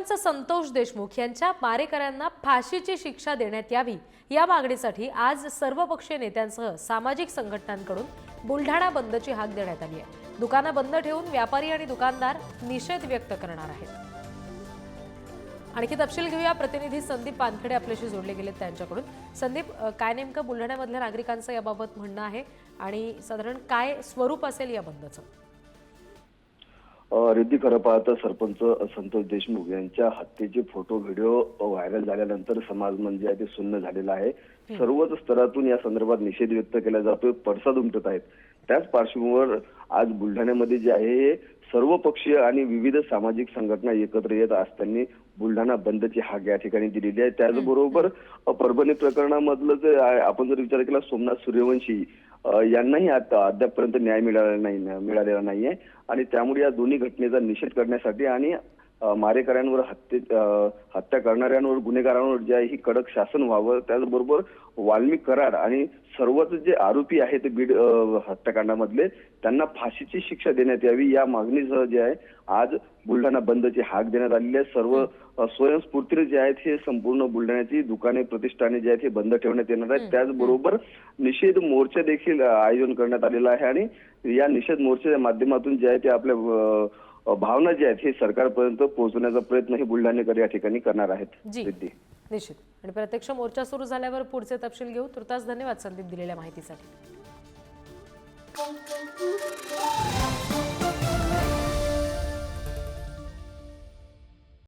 सरपंच संतोष देशमुख यांच्या मारेकऱ्यांना फाशीची शिक्षा देण्यात यावी या मागणीसाठी आज सर्वपक्षीय नेत्यांसह सामाजिक संघटनांकडून बुलढाणा बंदची हाक देण्यात आली आहे। दुकानं बंद ठेवून व्यापारी आणि दुकानदार निषेध व्यक्त करणार आहेत। आणखी तपशील घेऊया, प्रतिनिधी संदीप पानखडे आपल्याशी जोडले गेलेत त्यांच्याकडून। संदीप, काय नेमकं बुलढाण्यामधल्या नागरिकांचं याबाबत म्हणणं आहे आणि साधारण काय स्वरूप असेल या बंदचं? रिद्धी, खरं पाहता सरपंच संतोष देशमुख यांच्या हत्येचे फोटो व्हिडिओ व्हायरल झाल्यानंतर समाज म्हणजे आहे ते सुन्न झालेला आहे। सर्वच स्तरातून या संदर्भात निषेध व्यक्त केला जातोय, पडसाद उमटत आहेत। त्याच पार्श्वभूमीवर आज बुलढाण्यामध्ये जे आहे सर्व पक्षीय आणि विविध सामाजिक संघटना एकत्र येत असताना बुलढाणा बंदची हाक या ठिकाणी दिलेली आहे। त्याचबरोबर परभणी प्रकरणामधलं जे आपण जर विचार केला, सोमनाथ सूर्यवंशी यांनाही आता अद्यापपर्यंत न्याय मिळालेला नाहीये आणि त्यामुळे या दोन्ही घटनेचा निषेध करण्यासाठी आणि मारेकऱ्यांवर हत्या करणाऱ्यांवर, गुन्हेगारांवर जे आहे ही कडक शासन व्हावं, त्याचबरोबर वाल्मिक कराड आणि सर्वच जे आरोपी आहेत बीड हत्याकांडामधले त्यांना फाशीची शिक्षा देण्यात यावी या मागणीसह जे आहे आज बुलढाणा बंदची हाक देण्यात आलेली आहे। सर्व स्वयंस्फूर्तीने जे आहेत हे संपूर्ण बुलढाण्याची दुकाने, प्रतिष्ठाने जे आहेत हे बंद ठेवण्यात येणार आहेत। त्याचबरोबर निषेध मोर्चा देखील आयोजन करण्यात आलेला आहे आणि या निषेध मोर्चाच्या माध्यमातून जे आहे ते आपल्या भावना जे आहेत हे सरकारपर्यंत पोहोचवण्याचा प्रयत्न हे बुलढाणेकर या ठिकाणी करणार आहेत। निश्चित, आणि प्रत्यक्ष मोर्चा सुरू झाल्यावर पुढचे तपशील घेऊ। तुर्तास धन्यवाद संदीप दिलेल्या माहितीसाठी।